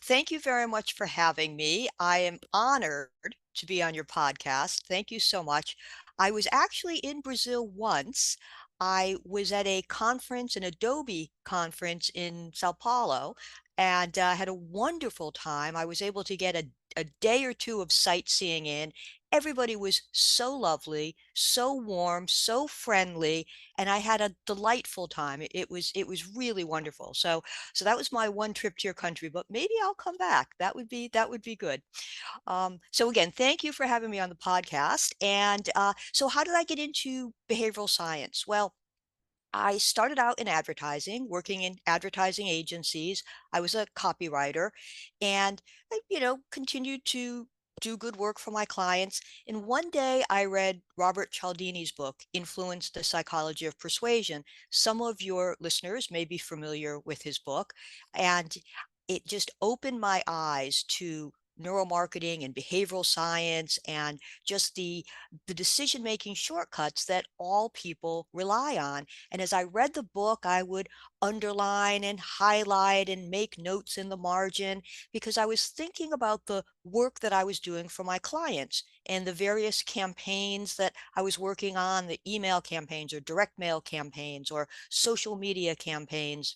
thank you very much for having me. I am honored to be on your podcast. Thank you so much. I was actually in Brazil once. I was at a conference, an Adobe conference in Sao Paulo, and had a wonderful time. I was able to get a day or two of sightseeing in. Everybody was so lovely, so warm, so friendly, and I had a delightful time. It was really wonderful. So that was my one trip to your country, but maybe I'll come back. That would be good. So again, thank you for having me on the podcast. And so how did I get into behavioral science? Well, I started out in advertising, working in advertising agencies. I was a copywriter and I continued to do good work for my clients. And one day I read Robert Cialdini's book, Influence, the Psychology of Persuasion. Some of your listeners may be familiar with his book, and it just opened my eyes to neuromarketing and behavioral science and just the decision making shortcuts that all people rely on. And as I read the book, I would underline and highlight and make notes in the margin because I was thinking about the work that I was doing for my clients and the various campaigns that I was working on, the email campaigns or direct mail campaigns or social media campaigns.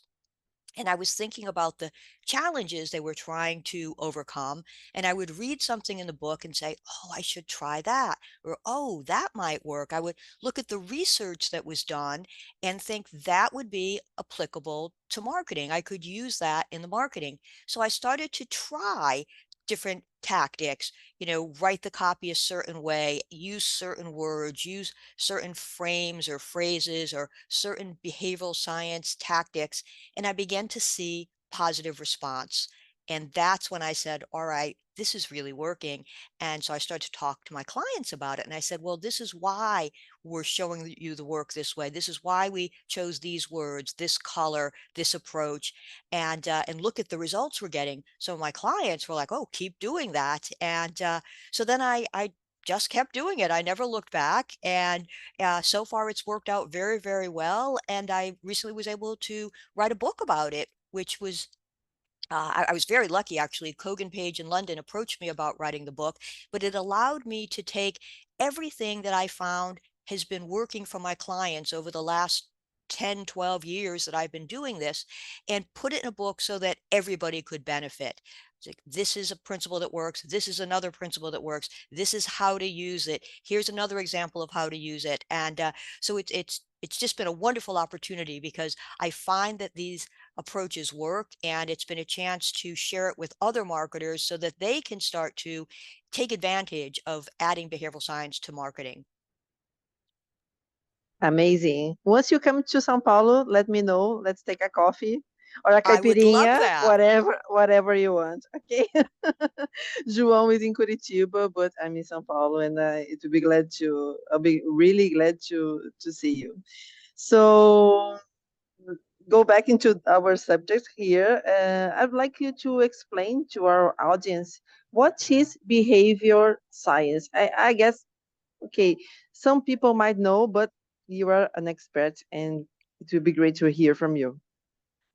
And I was thinking about the challenges they were trying to overcome. And I would read something in the book and say, oh, I should try that. Or, oh, that might work. I would look at the research that was done and think that would be applicable to marketing. I could use that in the marketing. So I started to try different tactics, write the copy a certain way, use certain words, use certain frames or phrases or certain behavioral science tactics, and I began to see positive response. And that's when I said, all right, this is really working. And so I started to talk to my clients about it. And I said, well, this is why we're showing you the work this way. This is why we chose these words, this color, this approach, and look at the results we're getting. So my clients were like, oh, keep doing that. And so then I just kept doing it. I never looked back. And so far, it's worked out very, very well. And I recently was able to write a book about it, which was I was very lucky, actually. Kogan Page in London approached me about writing the book, but it allowed me to take everything that I found has been working for my clients over the last 10, 12 years that I've been doing this and put it in a book so that everybody could benefit. It's like, this is a principle that works. This is another principle that works. This is how to use it. Here's another example of how to use it. And so it's just been a wonderful opportunity because I find that these approaches work, and it's been a chance to share it with other marketers so that they can start to take advantage of adding behavioral science to marketing. Amazing. Once you come to São Paulo, let me know. Let's take a coffee or a I would love caipirinha, that. whatever you want. Okay. João is in Curitiba, but I'm in São Paulo, and I'll be really glad to see you. So go back into our subject here. I'd like you to explain to our audience what is behavior science. I guess, okay, some people might know, but you are an expert, and it would be great to hear from you.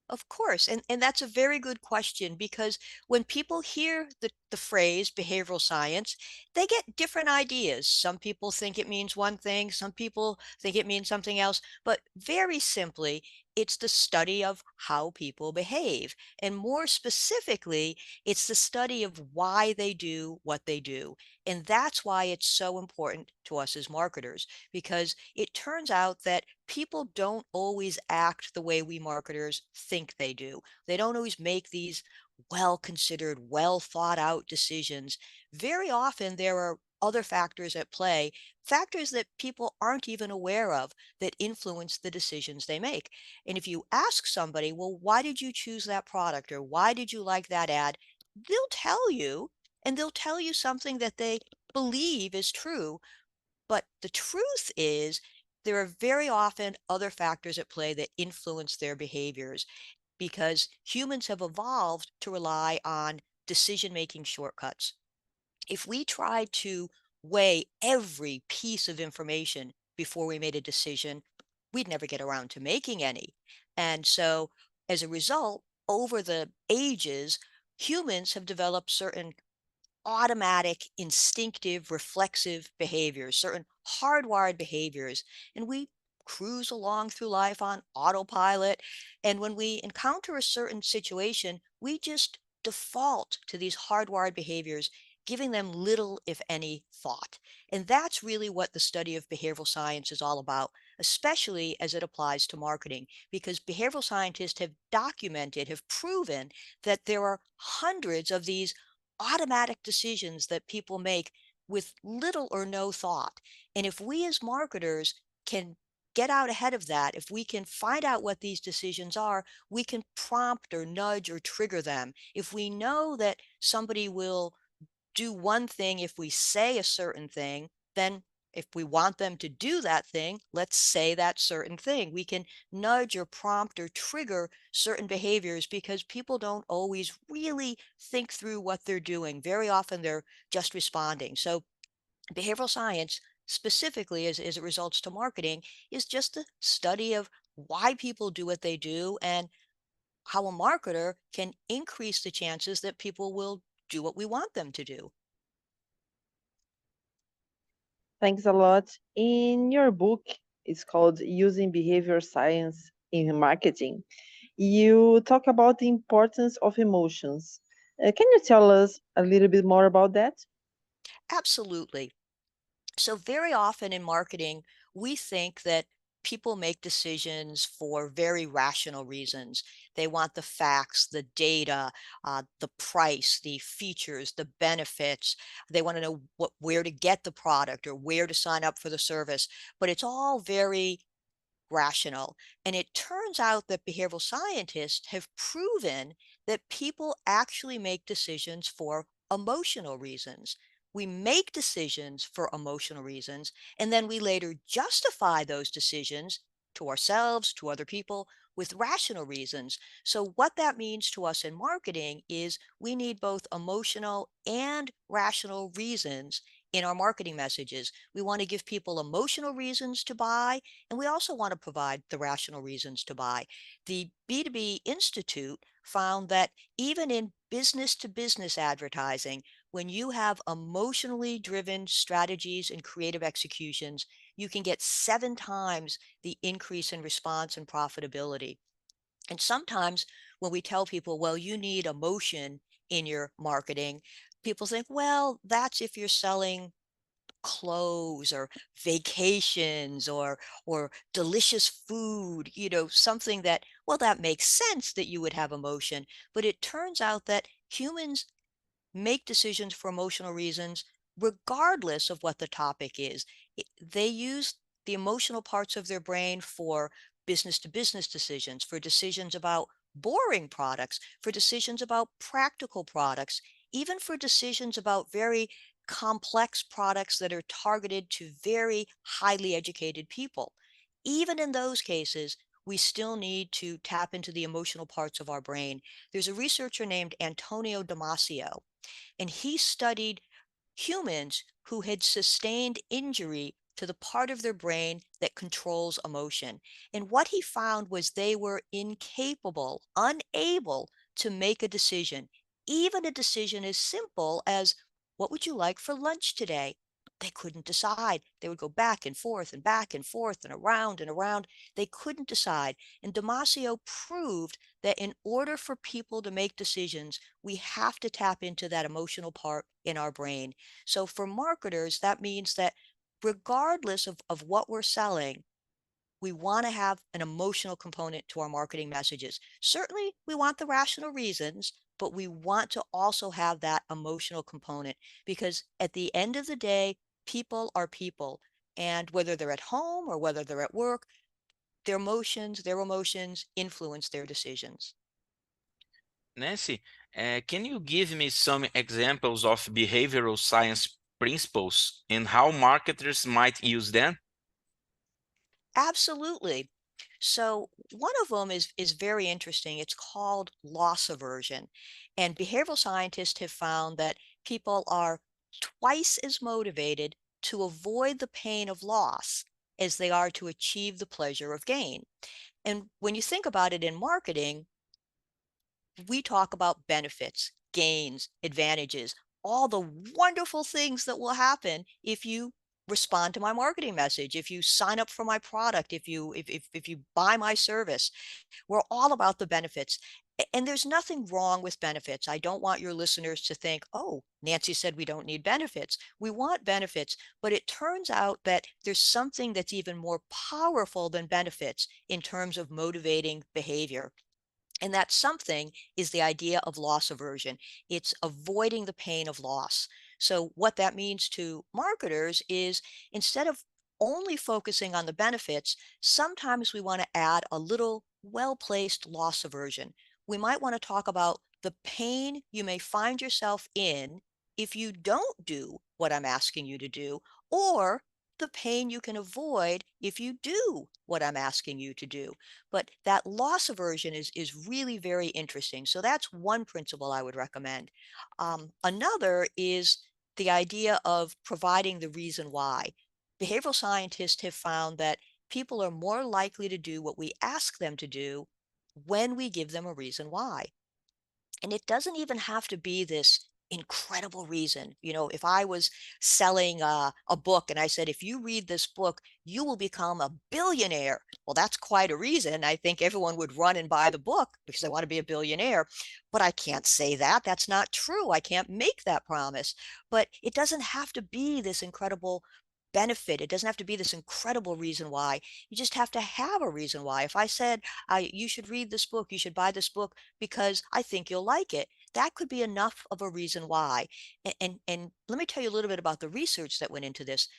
Of course. And that's a very good question because when people hear the phrase behavioral science, they get different ideas. Some people think it means one thing, some people think it means something else. But very simply, it's the study of how people behave. And more specifically, it's the study of why they do what they do. And that's why it's so important to us as marketers, because it turns out that people don't always act the way we marketers think they do. They don't always make these well considered, well thought out decisions. Very often there are other factors at play, factors that people aren't even aware of that influence the decisions they make. And if you ask somebody, well, why did you choose that product or why did you like that ad? They'll tell you, and they'll tell you something that they believe is true. But the truth is, there are very often other factors at play that influence their behaviors because humans have evolved to rely on decision making shortcuts. If we tried to weigh every piece of information before we made a decision, we'd never get around to making any. And so, as a result, over the ages, Humans have developed certain automatic, instinctive, reflexive behaviors, certain hardwired behaviors, and we cruise along through life on autopilot. And when we encounter a certain situation, we just default to these hardwired behaviors, giving them little, if any, thought. And that's really what the study of behavioral science is all about, especially as it applies to marketing, because behavioral scientists have documented, have proven that there are hundreds of these automatic decisions that people make with little or no thought. And if we as marketers can get out ahead of that, if we can find out what these decisions are, we can prompt or nudge or trigger them. If we know that somebody will do one thing if we say a certain thing, then if we want them to do that thing, let's say that certain thing. We can nudge or prompt or trigger certain behaviors because people don't always really think through what they're doing. Very often they're just responding. So behavioral science, specifically as it results to marketing, is just the study of why people do what they do and how a marketer can increase the chances that people will do what we want them to do. Thanks a lot. In your book, it's called Using Behavior Science in Marketing. You talk about the importance of emotions. Can you tell us a little bit more about that? Absolutely. So, very often in marketing, we think that people make decisions for very rational reasons. They want the facts, the data, the price, the features, the benefits. They want to know where to get the product or where to sign up for the service. But it's all very rational. And it turns out that behavioral scientists have proven that people actually make decisions for emotional reasons. We make decisions for emotional reasons, and then we later justify those decisions to ourselves, to other people, with rational reasons. So, what that means to us in marketing is we need both emotional and rational reasons in our marketing messages. We want to give people emotional reasons to buy, and we also want to provide the rational reasons to buy. The B2B Institute found that even in business to business advertising, when you have emotionally driven strategies and creative executions, you can get 7 times the increase in response and profitability. And sometimes when we tell people, well, you need emotion in your marketing, people think, well, that's if you're selling clothes or vacations or delicious food, something that, well, that makes sense that you would have emotion. But it turns out that humans make decisions for emotional reasons regardless of what the topic is. They use the emotional parts of their brain for business to business decisions, for decisions about boring products, for decisions about practical products, even for decisions about very complex products that are targeted to very highly educated people. Even in those cases, we still need to tap into the emotional parts of our brain. There's a researcher named Antonio Damasio, and he studied humans who had sustained injury to the part of their brain that controls emotion. And what he found was they were incapable, unable to make a decision, even a decision as simple as, what would you like for lunch today? They couldn't decide. They would go back and forth and back and forth and around and around. They couldn't decide. And Damasio proved that in order for people to make decisions, we have to tap into that emotional part in our brain. So for marketers, that means that regardless of what we're selling, we want to have an emotional component to our marketing messages. Certainly, we want the rational reasons, but we want to also have that emotional component because at the end of the day, people are people. And whether they're at home or whether they're at work, their emotions influence their decisions. Nancy, can you give me some examples of behavioral science principles and how marketers might use them? Absolutely. So one of them is very interesting. It's called loss aversion. And behavioral scientists have found that people are twice as motivated to avoid the pain of loss as they are to achieve the pleasure of gain. And when you think about it in marketing, we talk about benefits, gains, advantages, all the wonderful things that will happen if you respond to my marketing message, if you sign up for my product, if you buy my service. We're all about the benefits. And there's nothing wrong with benefits. I don't want your listeners to think, oh, Nancy said we don't need benefits. We want benefits, but it turns out that there's something that's even more powerful than benefits in terms of motivating behavior. And that something is the idea of loss aversion. It's avoiding the pain of loss. So, what that means to marketers is instead of only focusing on the benefits, sometimes we want to add a little well placed loss aversion. We might want to talk about the pain you may find yourself in if you don't do what I'm asking you to do, or the pain you can avoid if you do what I'm asking you to do. But that loss aversion is really very interesting. So that's one principle I would recommend. Another is the idea of providing the reason why. Behavioral scientists have found that people are more likely to do what we ask them to do when we give them a reason why. And it doesn't even have to be this incredible reason. You know, if I was selling a book and I said, if you read this book, you will become a billionaire. Well, that's quite a reason. I think everyone would run and buy the book because they want to be a billionaire. But I can't say that. That's not true. I can't make that promise. But it doesn't have to be this incredible benefit. It doesn't have to be this incredible reason why. You just have to have a reason why. If I said, you should read this book, you should buy this book because I think you'll like it, that could be enough of a reason why. And let me tell you a little bit about the research that went into this.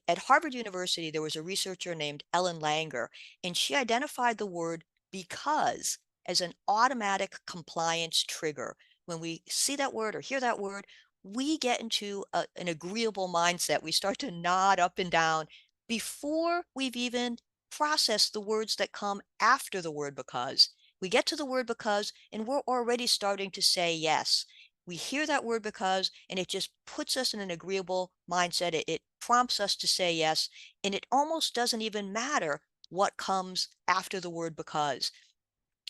At Harvard University, there was a researcher named Ellen Langer, and she identified the word because as an automatic compliance trigger. When we see that word or hear that word, we get into an agreeable mindset. We start to nod up and down before we've even processed the words that come after the word because. We get to the word because, and we're already starting to say yes. We hear that word because, and it just puts us in an agreeable mindset. It prompts us to say yes, and it almost doesn't even matter what comes after the word because.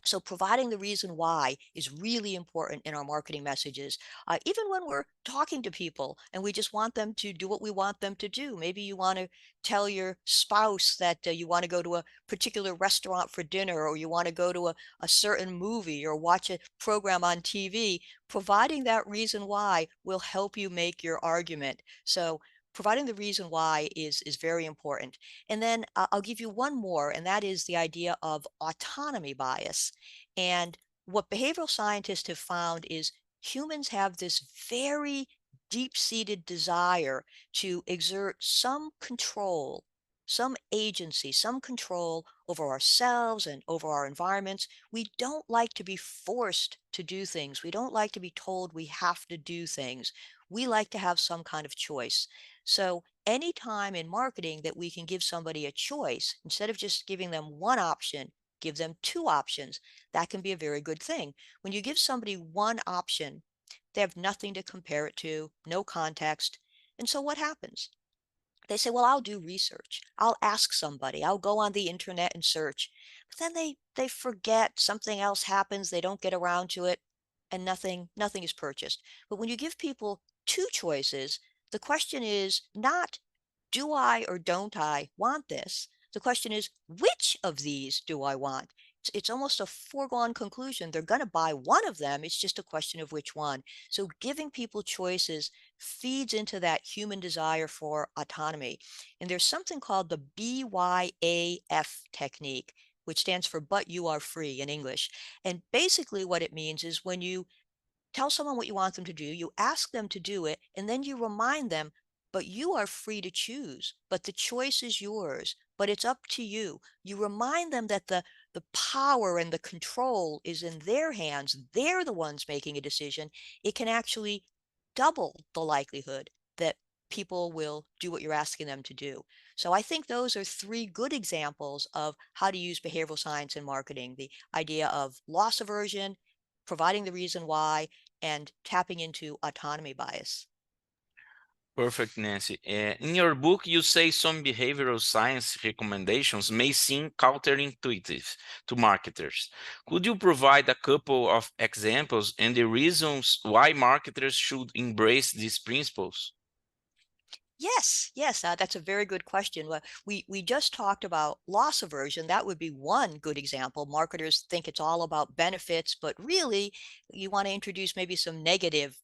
So providing the reason why is really important in our marketing messages. Even when we're talking to people and we just want them to do what we want them to do. Maybe you want to tell your spouse that you want to go to a particular restaurant for dinner, or you want to go to a certain movie or watch a program on TV. Providing that reason why will help you make your argument. So providing the reason why is very important. And then I'll give you one more, and that is the idea of autonomy bias. And what behavioral scientists have found is humans have this very deep-seated desire to exert some control, some agency, some control over ourselves and over our environments. We don't like to be forced to do things. We don't like to be told we have to do things. We like to have some kind of choice. So anytime in marketing that we can give somebody a choice, instead of just giving them one option, give them two options, that can be a very good thing. When you give somebody one option, they have nothing to compare it to, no context. And so what happens? They say, well, I'll do research. I'll ask somebody. I'll go on the internet and search. But then they forget, something else happens, they don't get around to it, and nothing is purchased. But when you give people two choices, the question is not, do I or don't I want this? The question is, which of these do I want? It's almost a foregone conclusion. They're going to buy one of them. It's just a question of which one. So giving people choices feeds into that human desire for autonomy. And there's something called the BYAF technique, which stands for but you are free in English. And basically what it means is when you tell someone what you want them to do, you ask them to do it, and then you remind them, but you are free to choose, but the choice is yours, but it's up to you. You remind them that the power and the control is in their hands. They're the ones making a decision. It can actually double the likelihood that people will do what you're asking them to do. So I think those are three good examples of how to use behavioral science in marketing: the idea of loss aversion, providing the reason why, and tapping into autonomy bias. Perfect, Nancy. In your book, you say some behavioral science recommendations may seem counterintuitive to marketers. Could you provide a couple of examples and the reasons why marketers should embrace these principles? Yes, that's a very good question. We just talked about loss aversion. That would be one good example. Marketers think it's all about benefits, but really, you want to introduce maybe some negative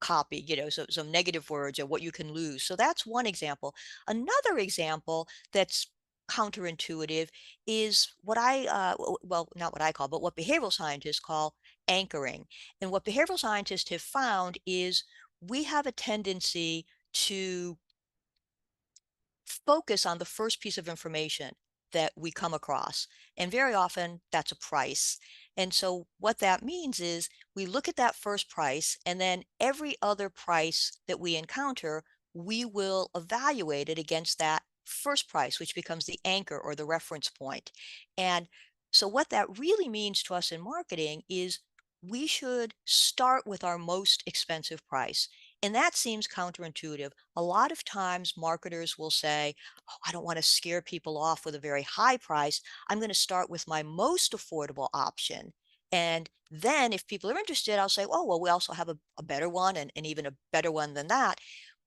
copy, so some negative words or what you can lose. So that's one example. Another example that's counterintuitive is what well, not what I call, but what behavioral scientists call anchoring. And what behavioral scientists have found is we have a tendency to focus on the first piece of information that we come across. And very often that's a price. And so what that means is we look at that first price, and then every other price that we encounter, we will evaluate it against that first price, which becomes the anchor or the reference point. And so what that really means to us in marketing is we should start with our most expensive price. And that seems counterintuitive. A lot of times marketers will say, oh, I don't want to scare people off with a very high price. I'm going to start with my most affordable option. And then if people are interested, I'll say, oh, well, we also have a better one and even a better one than that.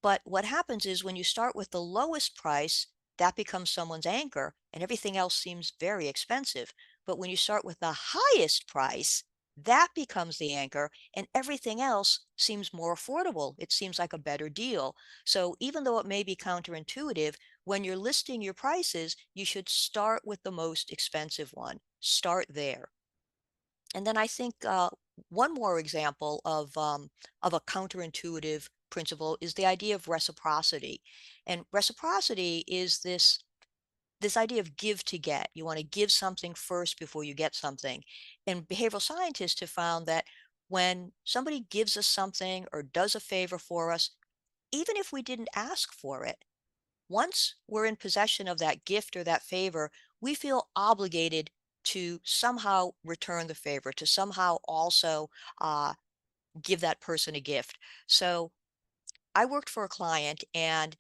But what happens is when you start with the lowest price, that becomes someone's anchor and everything else seems very expensive. But when you start with the highest price, that becomes the anchor and everything else seems more affordable. It seems like a better deal. So even though it may be counterintuitive, when you're listing your prices, you should start with the most expensive one. Start there. And then I think one more example of a counterintuitive principle is the idea of reciprocity. And reciprocity is this idea of give to get. You want to give something first before you get something. And behavioral scientists have found that when somebody gives us something or does a favor for us, even if we didn't ask for it, once we're in possession of that gift or that favor, we feel obligated to somehow return the favor, to somehow also uh, give that person a gift. So I worked for a client and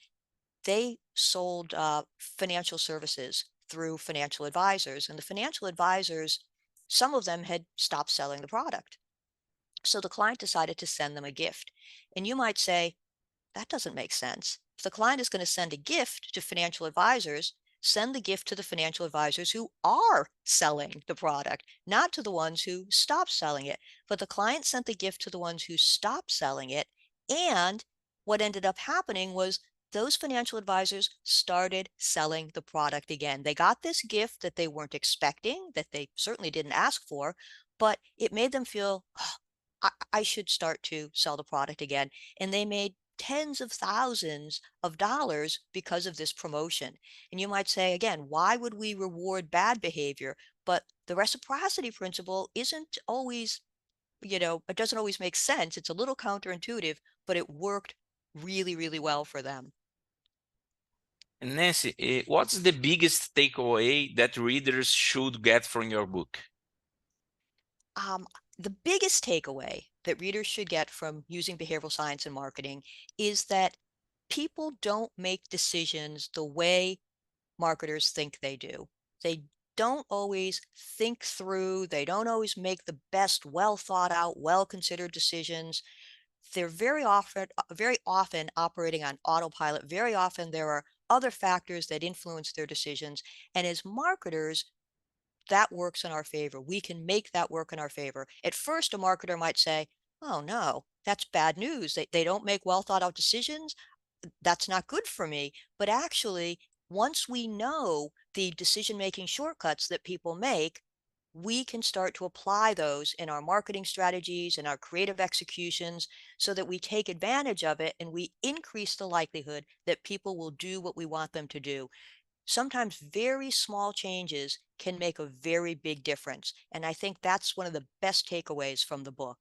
they sold financial services through financial advisors. And the financial advisors, some of them had stopped selling the product. So the client decided to send them a gift. And you might say, that doesn't make sense. If the client is going to send a gift to financial advisors, send the gift to the financial advisors who are selling the product, not to the ones who stopped selling it. But the client sent the gift to the ones who stopped selling it. And what ended up happening was those financial advisors started selling the product again. They got this gift that they weren't expecting, that they certainly didn't ask for, but it made them feel, oh, I should start to sell the product again. And they made tens of thousands of dollars because of this promotion. And you might say, again, why would we reward bad behavior? But the reciprocity principle isn't always, it doesn't always make sense. It's a little counterintuitive, but it worked really, really well for them. And Nancy, what's the biggest takeaway that readers should get from your book? The biggest takeaway that readers should get from using behavioral science in marketing is that people don't make decisions the way marketers think they do. They don't always think through, they don't always make the best, well thought out, well considered decisions. They're very often operating on autopilot. Very often there are other factors that influence their decisions. And as marketers, that works in our favor. We can make that work in our favor. At first, a marketer might say, oh no, that's bad news. They don't make well thought out decisions. That's not good for me. But actually, once we know the decision-making shortcuts that people make, we can start to apply those in our marketing strategies and our creative executions so that we take advantage of it and we increase the likelihood that people will do what we want them to do. Sometimes very small changes can make a very big difference. And I think that's one of the best takeaways from the book.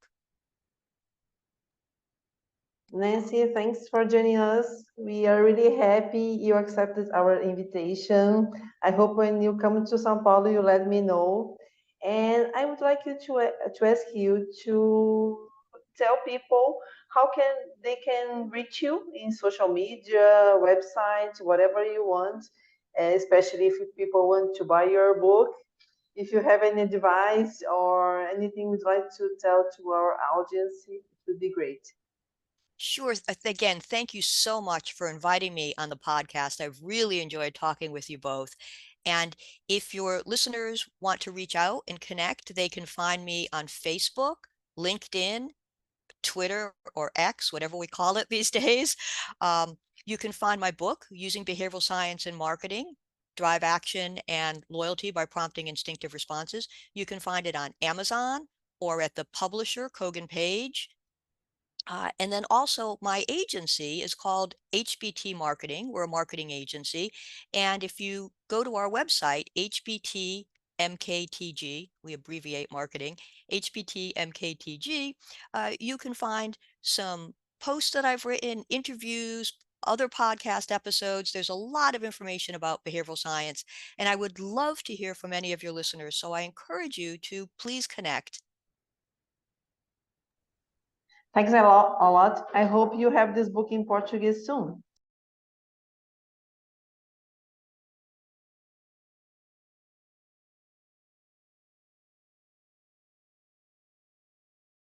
Nancy, thanks for joining us. We are really happy you accepted our invitation. I hope when you come to São Paulo, you let me know. And I would like you to ask you to tell people how they can reach you in social media, website, whatever you want, especially if people want to buy your book. If you have any advice or anything you'd like to tell to our audience, it would be great. Sure. Again, thank you so much for inviting me on the podcast. I've really enjoyed talking with you both. And if your listeners want to reach out and connect, they can find me on Facebook, LinkedIn, Twitter, or X, whatever we call it these days. You can find my book, Using Behavioral Science in Marketing, Drive Action and Loyalty by Prompting Instinctive Responses. You can find it on Amazon or at the publisher, Kogan Page. And then also my agency is called HBT Marketing. We're a marketing agency. And if you go to our website, HBT MKTG, we abbreviate marketing, HBT MKTG, you can find some posts that I've written, interviews, other podcast episodes. There's a lot of information about behavioral science, and I would love to hear from any of your listeners. So I encourage you to please connect. Thanks a lot. I hope you have this book in Portuguese soon.